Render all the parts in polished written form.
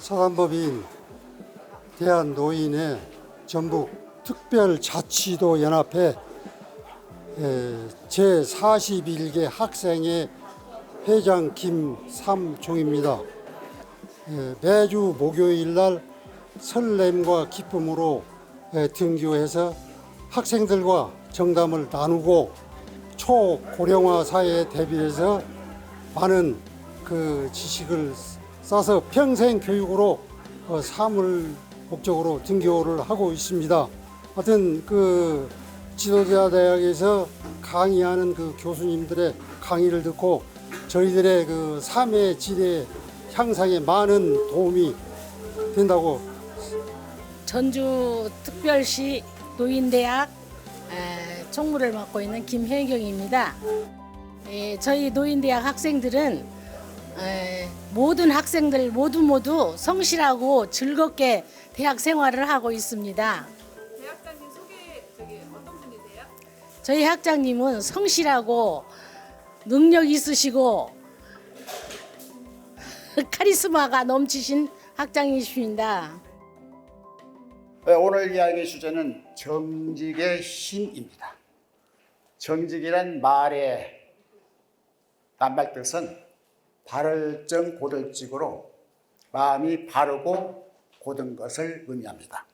사단법인 대한노인의 전북특별자치도연합회 제41개 학생회 회장 김삼종입니다. 매주 목요일 날 설렘과 기쁨으로 등교해서 학생들과 정담을 나누고 초고령화 사회에 대비해서 많은 그 지식을 쌓아서 평생 교육으로 삼을 목적으로 등교를 하고 있습니다. 하여튼 그 지도자 대학에서 강의하는 그 교수님들의 강의를 듣고 저희들의 그 삶의 질의 향상에 많은 도움이 된다고. 전주특별시 노인대학 총무를 맡고 있는 김혜경입니다. 저희 노인대학 학생들은 모든 학생들 모두 성실하고 즐겁게 대학 생활을 하고 있습니다. 대학장님 소개 어떤 분이세요? 저희 학장님은 성실하고 능력 있으시고 카리스마가 넘치신 학장이십니다. 오늘 이야기 주제는 정직의 힘입니다. 정직이란 말의 낱말 뜻은 발을정 고들직으로 마음이 바르고 고든 것을 의미합니다.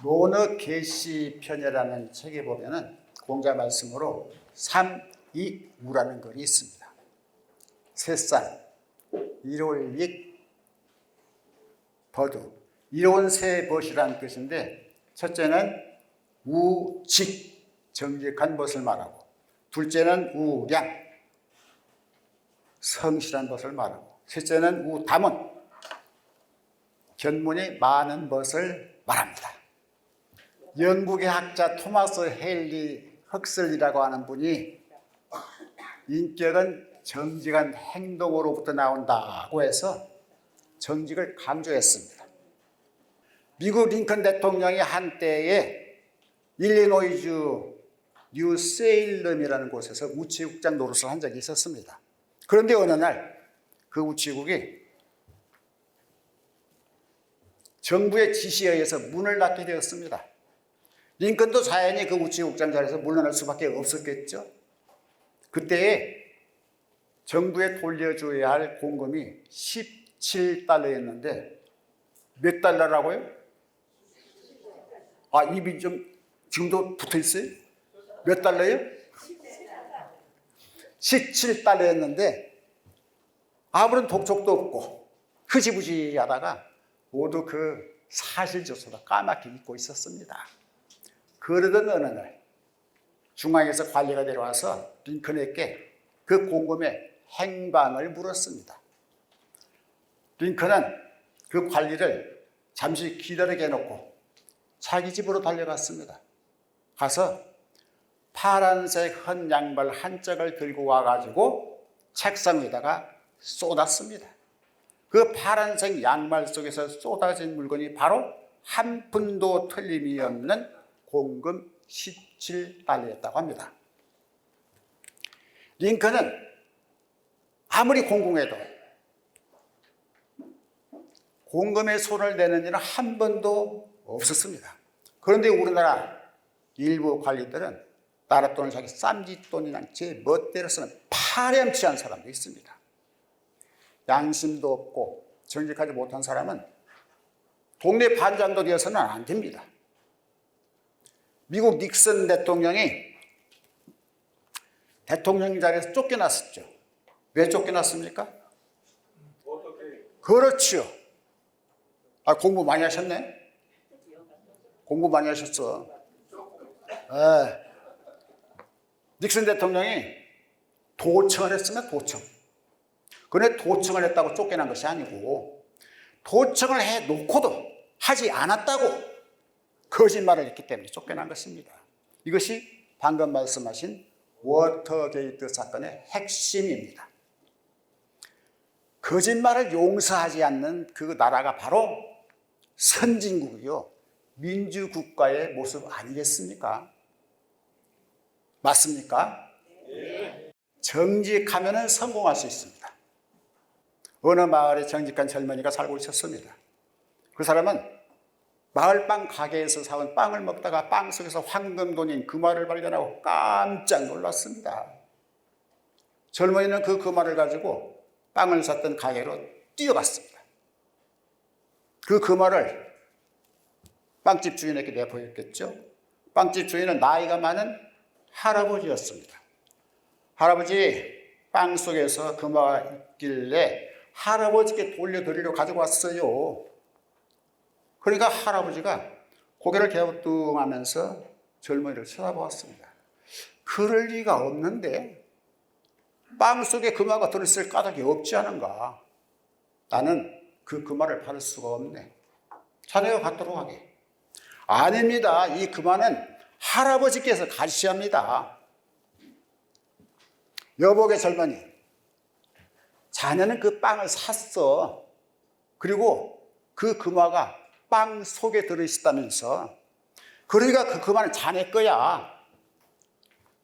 노느 계시편이라는 책에 보면은 공자 말씀으로 삼이우라는 글이 있습니다. 새쌀, 일월익, 버두, 이로운 새 벗이라는 뜻인데, 첫째는 우직, 정직한 것을 말하고, 둘째는 우량, 성실한 것을 말하고, 셋째는 우담은, 견문이 많은 것을 말합니다. 영국의 학자 토마스 헤일리 헉슬리라고 하는 분이 인격은 정직한 행동으로부터 나온다고 해서 정직을 강조했습니다. 미국 링컨 대통령이 한때에 일리노이주 뉴세일럼이라는 곳에서 우체국장 노릇을 한 적이 있었습니다. 그런데 어느 날 그 우체국이 정부의 지시에 의해서 문을 닫게 되었습니다. 링컨도 자연히 그 우체국장 자리에서 물러날 수밖에 없었겠죠. 그때에 정부에 돌려줘야 할 공금이 17달러였는데 몇 달러라고요? 입이 좀 지금도 붙어 있어요? 몇 달러요? 17달러였는데 아무런 독촉도 없고 흐지부지 하다가 모두 그 사실조차도 까맣게 잊고 있었습니다. 그러던 어느 날 중앙에서 관리가 내려와서 링컨에게 그 공금의 행방을 물었습니다. 링컨은 그 관리를 잠시 기다리게 해놓고 자기 집으로 달려갔습니다. 가서 파란색 헌 양말 한 짝을 들고 와가지고 책상 위에다가 쏟았습니다. 그 파란색 양말 속에서 쏟아진 물건이 바로 한 푼도 틀림이 없는 공금 17달러였다고 합니다. 링컨은 아무리 공공해도 공금에 손을 대는 일은 한 번도 없었습니다. 그런데 우리나라 일부 관리들은 나라 돈을 자기 쌈짓돈이나 제 멋대로 쓰는 파렴치한 사람도 있습니다. 양심도 없고 정직하지 못한 사람은 동네 반장도 되어서는 안 됩니다. 미국 닉슨 대통령이 대통령 자리에서 쫓겨났었죠. 왜 쫓겨났습니까? 그렇죠. 공부 많이 하셨네? 공부 많이 하셨어. 닉슨 대통령이 도청을 했으면 도청. 그런데 도청을 했다고 쫓겨난 것이 아니고 도청을 해놓고도 하지 않았다고 거짓말을 했기 때문에 쫓겨난 것입니다. 이것이 방금 말씀하신 워터게이트 사건의 핵심입니다. 거짓말을 용서하지 않는 그 나라가 바로 선진국이요, 민주국가의 모습 아니겠습니까? 맞습니까? 정직하면 성공할 수 있습니다. 어느 마을에 정직한 젊은이가 살고 있었습니다. 그 사람은 마을빵 가게에서 사온 빵을 먹다가 빵 속에서 황금돈인 금화를 발견하고 깜짝 놀랐습니다. 젊은이는 그 금화를 가지고 빵을 샀던 가게로 뛰어갔습니다. 그 금화를 빵집 주인에게 내보였겠죠. 빵집 주인은 나이가 많은 할아버지였습니다. 할아버지, 빵 속에서 금화가 있길래 할아버지께 돌려드리려 가지고 왔어요. 그러니까 할아버지가 고개를 갸우뚱하면서 젊은이를 쳐다보았습니다. 그럴 리가 없는데 빵 속에 금화가 들어있을 까닭이 없지 않은가. 나는 그 금화를 받을 수가 없네. 자네가 갖도록 하게. 아닙니다. 이 금화는 할아버지께서 가지셔야 합니다. 여보게 젊은이, 자네는 그 빵을 샀어. 그리고 그 금화가 빵 속에 들어있다면서. 그러니까 그 금화는 자네 거야.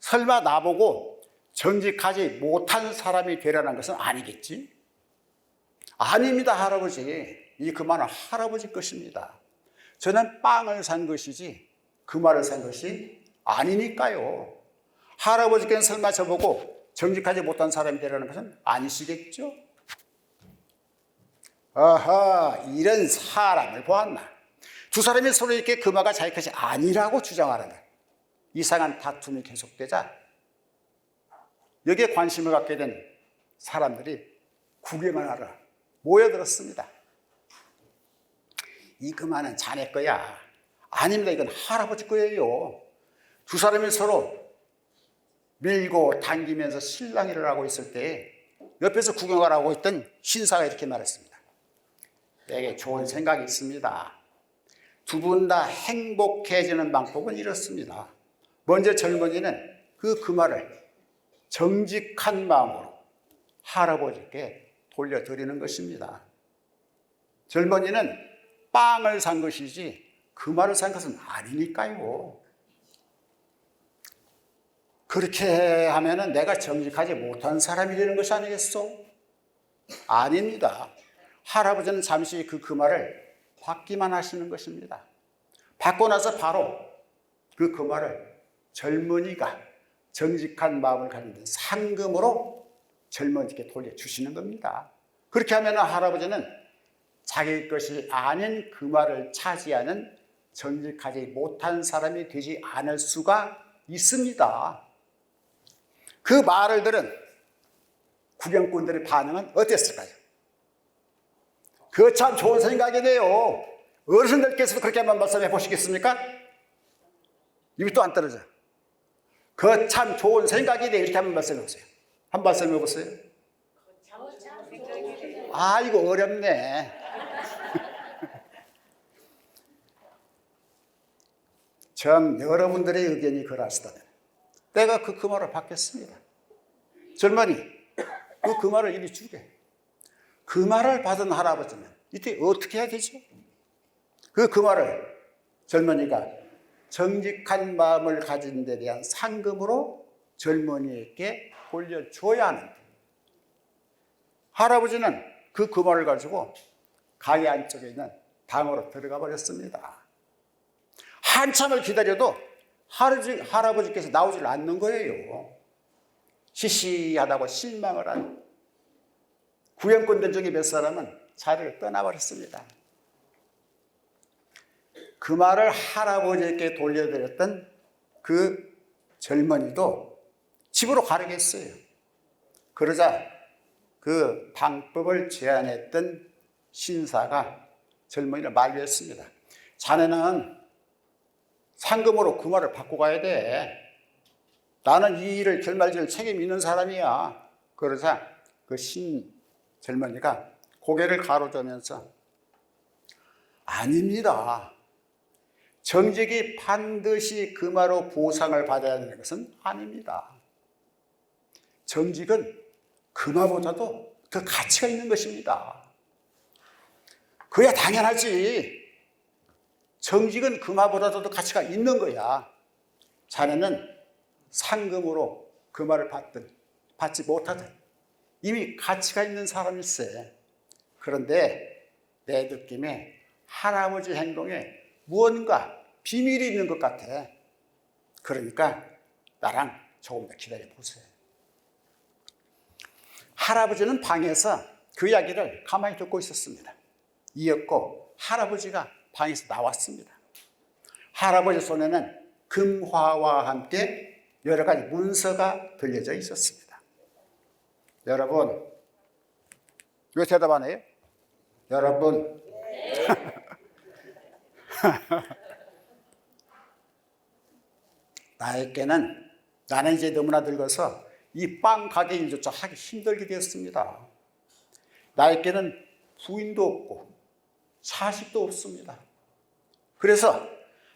설마 나보고 정직하지 못한 사람이 되라는 것은 아니겠지? 아닙니다, 할아버지. 이 금화는 할아버지 것입니다. 저는 빵을 산 것이지 금화를 산 것이 아니니까요. 할아버지께는 설마 저보고 정직하지 못한 사람이 되라는 것은 아니시겠죠? 아하, 이런 사람을 보았나. 두 사람이 서로 이렇게 금화가 자기 것이 아니라고 주장하는 이상한 다툼이 계속되자 여기에 관심을 갖게 된 사람들이 구경을 하러 모여들었습니다. 이 금화는 자네 거야. 아닙니다. 이건 할아버지 거예요. 두 사람이 서로 밀고 당기면서 실랑이를 하고 있을 때 옆에서 구경을 하고 있던 신사가 이렇게 말했습니다. 내게 좋은 생각이 있습니다. 두 분 다 행복해지는 방법은 이렇습니다. 먼저 젊은이는 그 금화를 정직한 마음으로 할아버지께 돌려드리는 것입니다. 젊은이는 빵을 산 것이지 금화를 산 것은 아니니까요. 그렇게 하면은 내가 정직하지 못한 사람이 되는 것이 아니겠소? 아닙니다. 할아버지는 잠시 그 금화를 받기만 하시는 것입니다. 받고 나서 바로 그 금화를 젊은이가 정직한 마음을 가진 상금으로 젊은이께 돌려주시는 겁니다. 그렇게 하면 할아버지는 자기 것이 아닌 금화를 차지하는 정직하지 못한 사람이 되지 않을 수가 있습니다. 그 말을 들은 구경꾼들의 반응은 어땠을까요? 그거 참 좋은 생각이네요. 어르신들께서도 그렇게 한번 말씀해 보시겠습니까? 입이 또 안 떨어져. 그거 참 좋은 생각이네. 이렇게 한번 말씀해 보세요. 한번 말씀해 보세요. 아, 이거 어렵네. 전 여러분들의 의견이 그러하시다면 내가 그 금화를 받겠습니다. 젊은이, 그 금화를 이리 주게. 금화를 받은 할아버지는 이때 어떻게 해야 되죠? 그 금화를 젊은이가 정직한 마음을 가진 데 대한 상금으로 젊은이에게 돌려줘야 하는데 할아버지는 그 금화를 가지고 가게 안쪽에 있는 방으로 들어가 버렸습니다. 한참을 기다려도 할아버지께서 나오질 않는 거예요. 시시하다고 실망을 한 구경꾼들 중에 몇 사람은 자리를 떠나버렸습니다. 그 말을 할아버지에게 돌려드렸던 그 젊은이도 집으로 가려겠어요. 그러자 그 방법을 제안했던 신사가 젊은이를 만류했습니다. 자네는 상금으로 금화를 받고 가야 돼. 나는 이 일을 결말지을 책임이 있는 사람이야. 그러자 그 젊은이가 고개를 가로저면서 아닙니다. 정직이 반드시 금화로 보상을 받아야 하는 것은 아닙니다. 정직은 금화보다도 그 가치가 있는 것입니다. 그야 당연하지. 정직은 금화보다도 더 가치가 있는 거야. 자네는 상금으로 금화를 받지 못하든 이미 가치가 있는 사람일세. 그런데 내 느낌에 할아버지 행동에 무언가 비밀이 있는 것 같아. 그러니까 나랑 조금 더 기다려보세요. 할아버지는 방에서 그 이야기를 가만히 듣고 있었습니다. 이었고 할아버지가 방에서 나왔습니다. 할아버지 손에는 금화와 함께 여러 가지 문서가 들려져 있었습니다. 여러분, 왜 대답 안 해요? 여러분, 나는 이제 너무나 늙어서 이 빵 가게 일조차 하기 힘들게 되었습니다. 나에게는 부인도 없고 자식도 없습니다. 그래서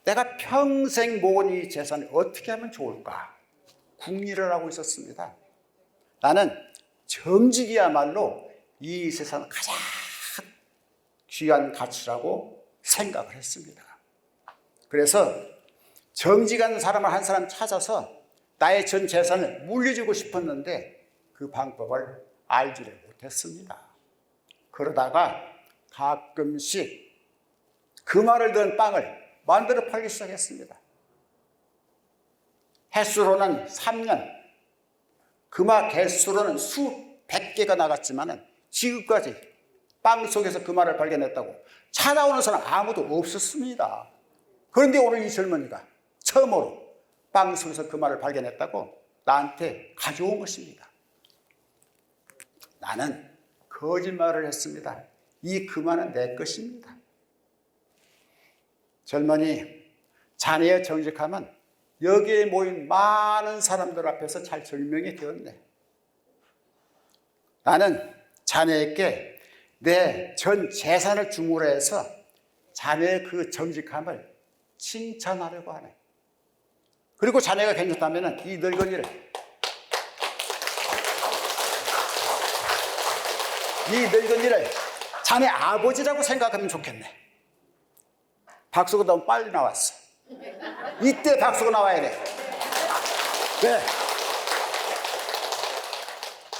내가 평생 모은 이 재산을 어떻게 하면 좋을까 궁리를 하고 있었습니다. 나는 정직이야말로 이 세상 가장 귀한 가치라고 생각을 했습니다. 그래서 정직한 사람을 한 사람 찾아서 나의 전 재산을 물려주고 싶었는데 그 방법을 알지를 못했습니다. 그러다가 가끔씩 금화를 넣은 빵을 만들어 팔기 시작했습니다. 횟수로는 3년, 금화 개수로는 수백 개가 나갔지만 지금까지 빵 속에서 금화를 발견했다고 찾아오는 사람 아무도 없었습니다. 그런데 오늘 이 젊은이가 처음으로 빵 속에서 금화를 발견했다고 나한테 가져온 것입니다. 나는 거짓말을 했습니다. 이 금화는 내 것입니다. 젊은이, 자네의 정직함은 여기에 모인 많은 사람들 앞에서 잘 증명이 되었네. 나는 자네에게 내 전 재산을 주문을 해서 자네의 그 정직함을 칭찬하려고 하네. 그리고 자네가 괜찮다면 이 늙은이를 자네 아버지라고 생각하면 좋겠네. 박수가 너무 빨리 나왔어. 이때 박수가 나와야 돼. 왜?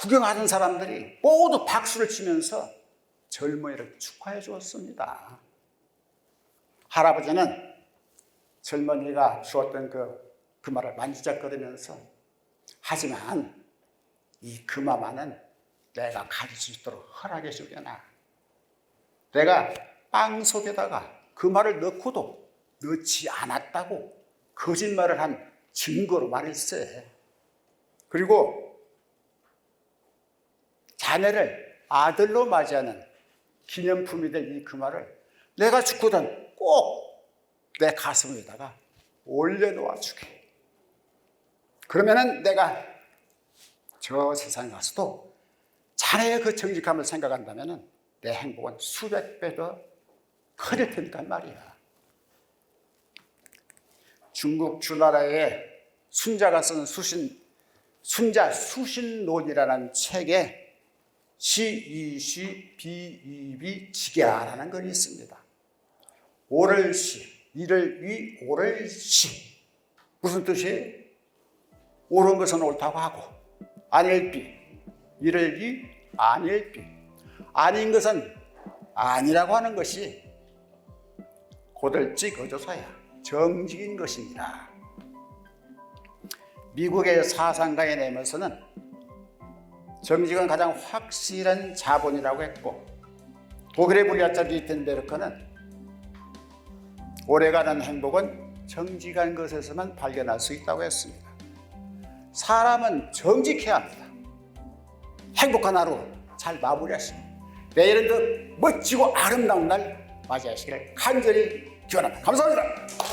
구경하는 사람들이 모두 박수를 치면서 젊은이를 축하해 주었습니다. 할아버지는 젊은이가 주었던 그 말을 만지작거리면서 하지만 이 금화만은 내가 가질 수 있도록 허락해 주려나. 내가 빵 속에다가 금화를 넣고도 넣지 않았다고 거짓말을 한 증거로 말일세. 그리고 자네를 아들로 맞이하는 기념품이 될 이 금화를 내가 죽거든 꼭 내 가슴 위에다가 올려놓아 주게. 그러면은 내가 저 세상에 가서도 자네의 그 정직함을 생각한다면은 내 행복은 수백 배 더 커질 테니까 말이야. 중국 주나라의 순자가 쓴 순자 수신론이라는 책에 시이시 비이비 지게라는 글이 있습니다. 오를시, 이를 위, 오를시. 무슨 뜻이에요? 옳은 것은 옳다고 하고 아닐 비, 이를 위, 아닐 비. 아닌 것은 아니라고 하는 것이 고들직어조사야 정직인 것입니다. 미국의 사상가에 내면서는 정직은 가장 확실한 자본이라고 했고, 독일의 물리학자 리텐베르크는 오래가는 행복은 정직한 것에서만 발견할 수 있다고 했습니다. 사람은 정직해야 합니다. 행복한 하루 잘 마무리하시고 내일은 더 멋지고 아름다운 날 맞이하시기를 간절히 기원합니다. 감사합니다.